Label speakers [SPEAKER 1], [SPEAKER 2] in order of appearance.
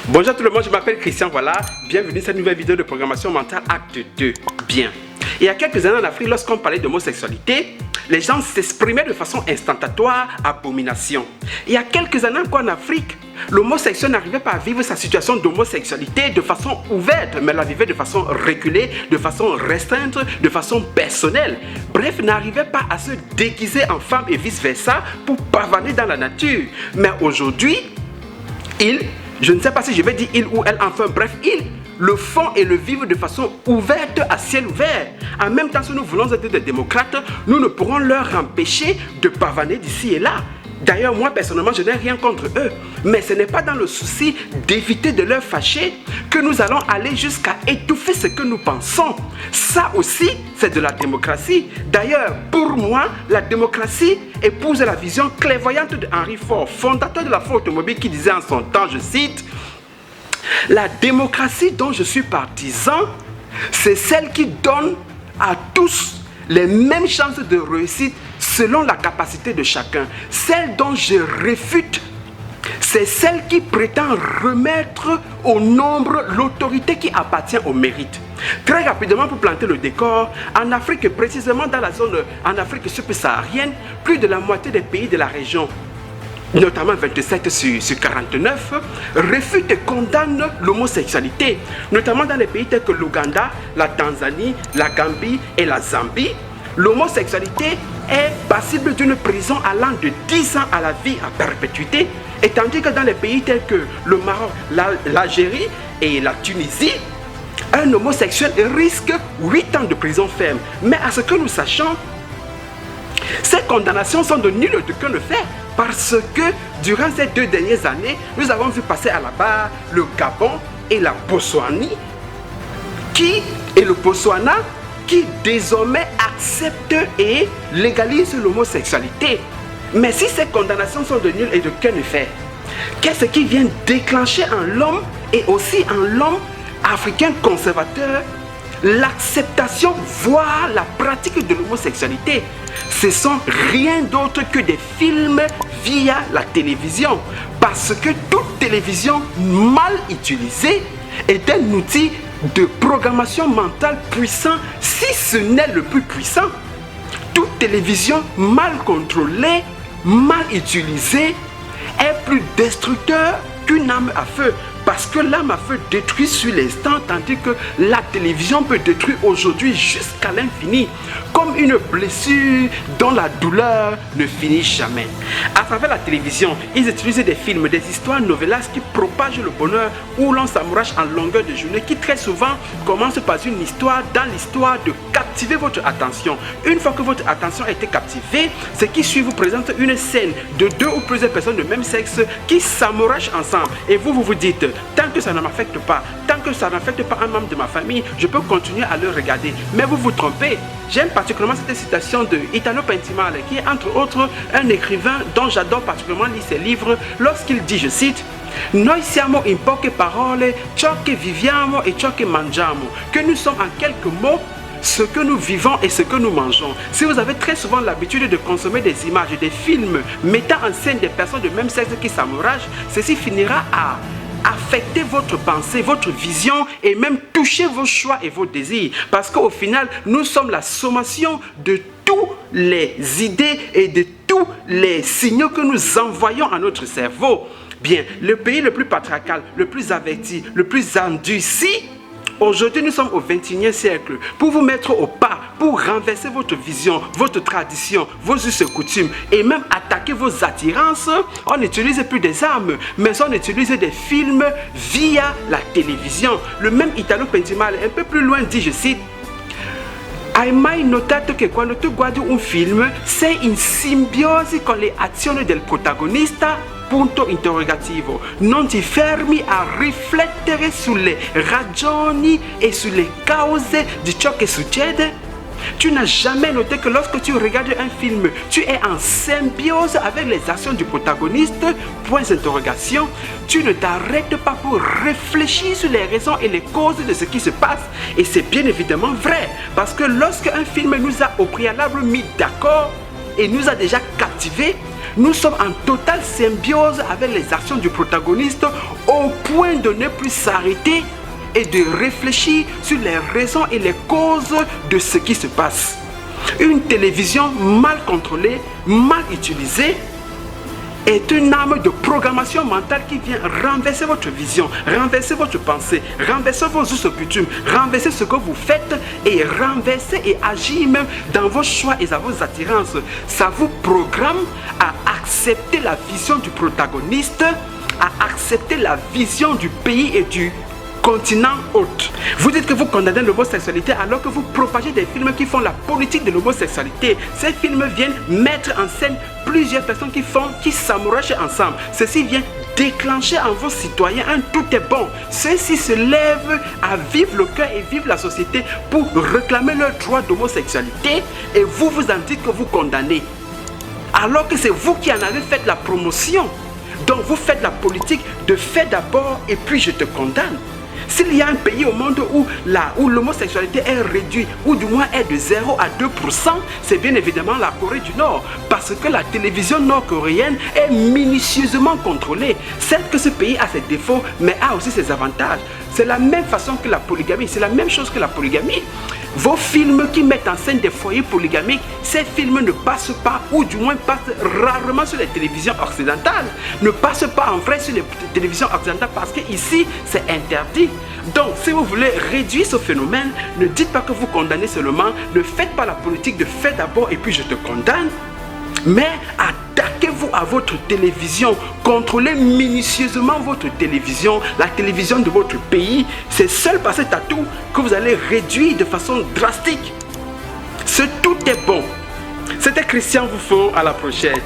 [SPEAKER 1] Bonjour à tout le monde, je m'appelle Christian, voilà, bienvenue à cette nouvelle vidéo de programmation mentale acte 2. Bien. Il y a quelques années en Afrique, lorsqu'on parlait d'homosexualité, les gens s'exprimaient de façon instantatoire, abomination. Il y a quelques années encore en Afrique, l'homosexuel n'arrivait pas à vivre sa situation d'homosexualité de façon ouverte, mais la vivait de façon reculée, de façon restreinte, de façon personnelle. Bref, n'arrivait pas à se déguiser en femme et vice-versa pour pavaner dans la nature. Mais aujourd'hui, je ne sais pas si je vais dire il ou elle, enfin bref, ils le font et le vivent de façon ouverte, à ciel ouvert. En même temps, si nous voulons être des démocrates, nous ne pourrons leur empêcher de pavaner d'ici et là. D'ailleurs, moi personnellement, je n'ai rien contre eux. Mais ce n'est pas dans le souci d'éviter de leur fâcher que nous allons aller jusqu'à étouffer ce que nous pensons. Ça aussi, c'est de la démocratie. D'ailleurs, pour moi, la démocratie épouse la vision clairvoyante de Henry Ford, fondateur de la Ford automobile, qui disait en son temps, je cite, « La démocratie dont je suis partisan, c'est celle qui donne à tous les mêmes chances de réussite selon la capacité de chacun. Celle dont je réfute, c'est celle qui prétend remettre au nombre l'autorité qui appartient au mérite. » Très rapidement, pour planter le décor, en Afrique, précisément dans la zone en Afrique subsaharienne, plus de la moitié des pays de la région, notamment 27 sur 49, réfutent et condamnent l'homosexualité, notamment dans les pays tels que l'Ouganda, la Tanzanie, la Gambie et la Zambie. L'homosexualité est passible d'une prison allant de 10 ans à la vie à perpétuité, et tandis que dans les pays tels que le Maroc, l'Algérie et la Tunisie, un homosexuel risque 8 ans de prison ferme. Mais à ce que nous sachons, ces condamnations sont de nul aucun effet, parce que durant ces 2 dernières années, nous avons vu passer à la barre le Gabon et la Botswana, qui désormais acceptent et légalisent l'homosexualité. Mais si ces condamnations sont de nul et d'aucun effet, qu'est-ce qui vient déclencher en l'homme et aussi en l'homme africain conservateur l'acceptation, voire la pratique de l'homosexualité? Ce sont rien d'autre que des films via la télévision. Parce que toute télévision mal utilisée est un outil de programmation mentale puissant, si ce n'est le plus puissant. Toute télévision mal contrôlée, mal utilisée, est plus destructeur qu'une arme à feu. Parce que l'arme à feu détruit sur l'instant, tandis que la télévision peut détruire aujourd'hui jusqu'à l'infini, comme une blessure dont la douleur ne finit jamais. À travers la télévision, ils utilisent des films, des histoires novellas qui propagent le bonheur, où l'on s'amourache en longueur de journée, qui très souvent commence par une histoire dans l'histoire de captiver votre attention. Une fois que votre attention a été captivée, ce qui suit vous présente une scène de 2 ou plusieurs personnes de même sexe qui s'amourachent ensemble. Et vous dites, tant que ça ne m'affecte pas, tant que ça n'affecte pas un membre de ma famille, je peux continuer à le regarder. Mais vous vous trompez. J'aime particulièrement cette citation de Italo Pentimale, qui est entre autres un écrivain dont j'adore particulièrement lire ses livres, lorsqu'il dit, je cite, « Noi siamo in poche parole ciò che viviamo e ciò che mangiamo », que nous sommes en quelques mots ce que nous vivons et ce que nous mangeons. Si vous avez très souvent l'habitude de consommer des images, des films mettant en scène des personnes de même sexe qui s'amourachent, ceci finira à affecter votre pensée, votre vision et même toucher vos choix et vos désirs. Parce qu'au final, nous sommes la sommation de toutes les idées et de tous les signaux que nous envoyons à notre cerveau. Bien, le pays le plus patriarcal, le plus averti, le plus endurci, aujourd'hui, nous sommes au 21e siècle. Pour vous mettre au pas, pour renverser votre vision, votre tradition, vos us et coutumes et même attaquer vos attirances, on n'utilise plus des armes, mais on utilise des films via la télévision. Le même Italo Pentimale, un peu plus loin, dit, je cite, hai mai notato che quando tu guardi un film sei in simbiosi con le azioni del protagonista? Punto interrogativo. Non ti fermi a riflettere sulle ragioni e sulle cause di ciò che succede? Tu n'as jamais noté que lorsque tu regardes un film, tu es en symbiose avec les actions du protagoniste? Point d'interrogation. Tu ne t'arrêtes pas pour réfléchir sur les raisons et les causes de ce qui se passe. Et c'est bien évidemment vrai. Parce que lorsque un film nous a au préalable mis d'accord et nous a déjà captivés, Nous sommes en totale symbiose avec les actions du protagoniste au point de ne plus s'arrêter et de réfléchir sur les raisons et les causes de ce qui se passe. Une télévision mal contrôlée, mal utilisée, est une arme de programmation mentale qui vient renverser votre vision, renverser votre pensée, renverser vos us et coutumes, renverser ce que vous faites et renverser et agir même dans vos choix et dans vos attirances. Ça vous programme à accepter la vision du protagoniste, à accepter la vision du pays et du continent hôte. Vous dites que vous condamnez l'homosexualité alors que vous propagez des films qui font la politique de l'homosexualité. Ces films viennent mettre en scène plusieurs personnes qui s'amourachent ensemble. Ceci vient déclencher en vos citoyens un tout est bon. Ceux-ci se lèvent à vivre le cœur et vivre la société pour réclamer leur droit d'homosexualité et vous en dites que vous condamnez. Alors que c'est vous qui en avez fait la promotion. Donc vous faites la politique de fais d'abord et puis je te condamne. S'il y a un pays au monde où l'homosexualité est réduite, ou du moins est de 0 à 2%, c'est bien évidemment la Corée du Nord. Parce que la télévision nord-coréenne est minutieusement contrôlée. Certes que ce pays a ses défauts, mais a aussi ses avantages. C'est la même façon que la polygamie, c'est la même chose que la polygamie. Vos films qui mettent en scène des foyers polygamiques, ces films ne passent pas, ou du moins passent rarement sur les télévisions occidentales. Ne passent pas en vrai sur les télévisions occidentales parce qu'ici, c'est interdit. Donc, si vous voulez réduire ce phénomène, ne dites pas que vous condamnez seulement, ne faites pas la politique de fais d'abord et puis je te condamne, mais attaquez-vous à votre télévision, contrôlez minutieusement votre télévision, la télévision de votre pays. C'est seul par cet atout que vous allez réduire de façon drastique. Ce tout est bon. C'était Christian Vouffon, à la prochaine.